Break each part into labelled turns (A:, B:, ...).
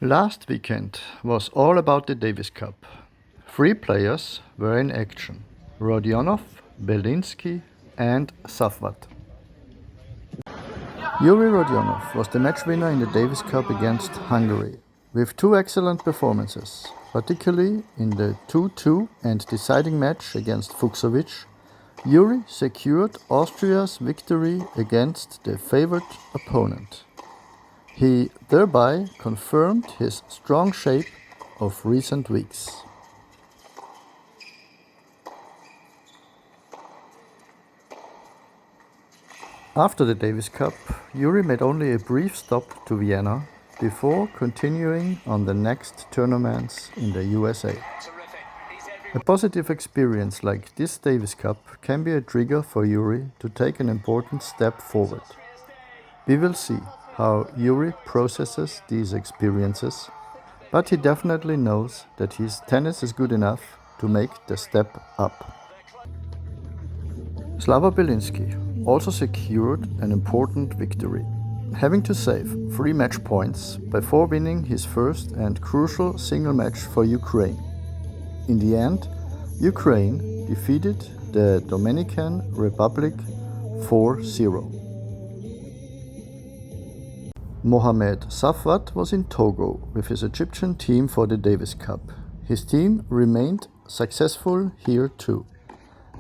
A: Last weekend was all about the Davis Cup. Three players were in action: Rodionov, Belinsky, and Safwat. Yuri Rodionov was the match winner in the Davis Cup against Hungary, with two excellent performances, particularly in the 2-2 and deciding match against Fucsovics. Yuri secured Austria's victory against the favored opponent. He thereby confirmed his strong shape of recent weeks. After the Davis Cup, Yuri made only a brief stop to Vienna before continuing on the next tournaments in the USA. A positive experience like this Davis Cup can be a trigger for Yuri to take an important step forward. We will see how Yuri processes these experiences, but he definitely knows that his tennis is good enough to make the step up. Slava Belinsky also secured an important victory, having to save 3 match points before winning his first and crucial single match for Ukraine. In the end, Ukraine defeated the Dominican Republic 4-0. Mohamed Safwat was in Togo with his Egyptian team for the Davis Cup. His team remained successful here too,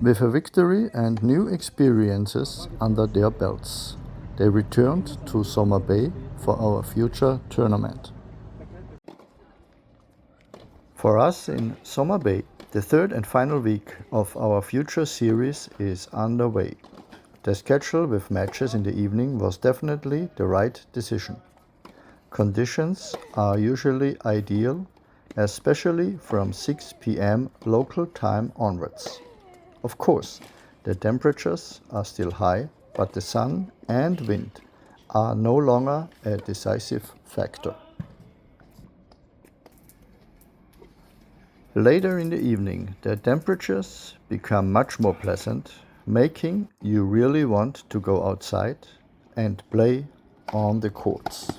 A: with a victory and new experiences under their belts. They returned to Soma Bay for our future tournament. For us in Soma Bay, the third and final week of our future series is underway. The schedule with matches in the evening was definitely the right decision. Conditions are usually ideal, especially from 6 p.m. local time onwards. Of course, the temperatures are still high, but the sun and wind are no longer a decisive factor. Later in the evening, the temperatures become much more pleasant, making you really want to go outside and play on the courts.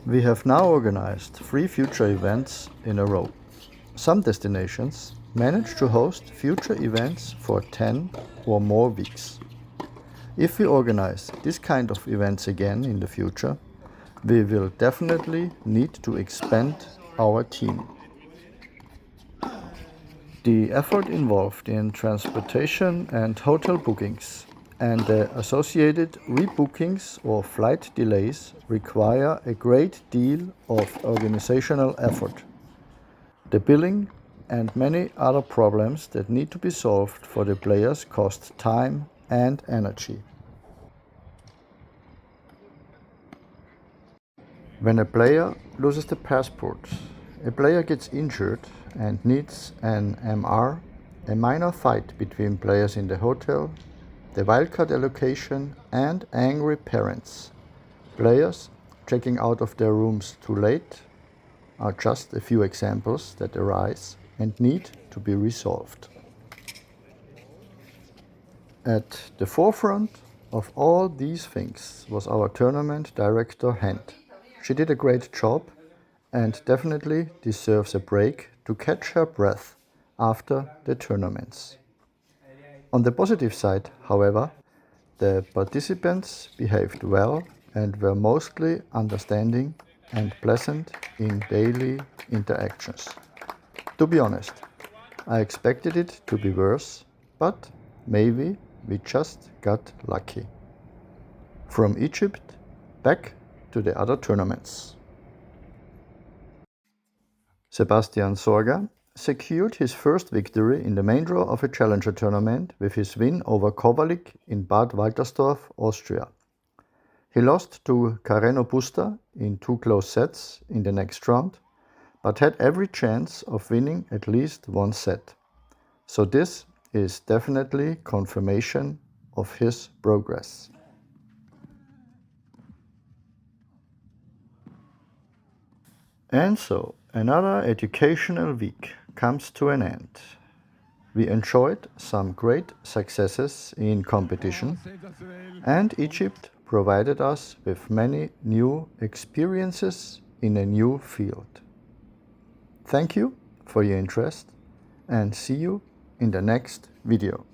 A: We have now organized 3 future events in a row. Some destinations manage to host future events for 10 or more weeks. If we organize this kind of events again in the future, we will definitely need to expand our team. The effort involved in transportation and hotel bookings and the associated rebookings or flight delays require a great deal of organizational effort. The billing and many other problems that need to be solved for the players cost time and energy. When a player loses the passport, a player gets injured and needs an MR, a minor fight between players in the hotel, the wildcard allocation, and angry parents. Players checking out of their rooms too late are just a few examples that arise and need to be resolved. At the forefront of all these things was our tournament director Hent. She did a great job and definitely deserves a break to catch her breath after the tournaments. On the positive side, however, the participants behaved well and were mostly understanding and pleasant in daily interactions. To be honest, I expected it to be worse, but maybe we just got lucky. From Egypt, back to the other tournaments. Sebastian Sorga secured his first victory in the main draw of a challenger tournament with his win over Kovalik in Bad Waltersdorf, Austria. He lost to Carreno Busta in 2 close sets in the next round, but had every chance of winning at least one set. So this is definitely confirmation of his progress. And so, another educational week comes to an end. We enjoyed some great successes in competition, and Egypt provided us with many new experiences in a new field. Thank you for your interest, and see you in the next video.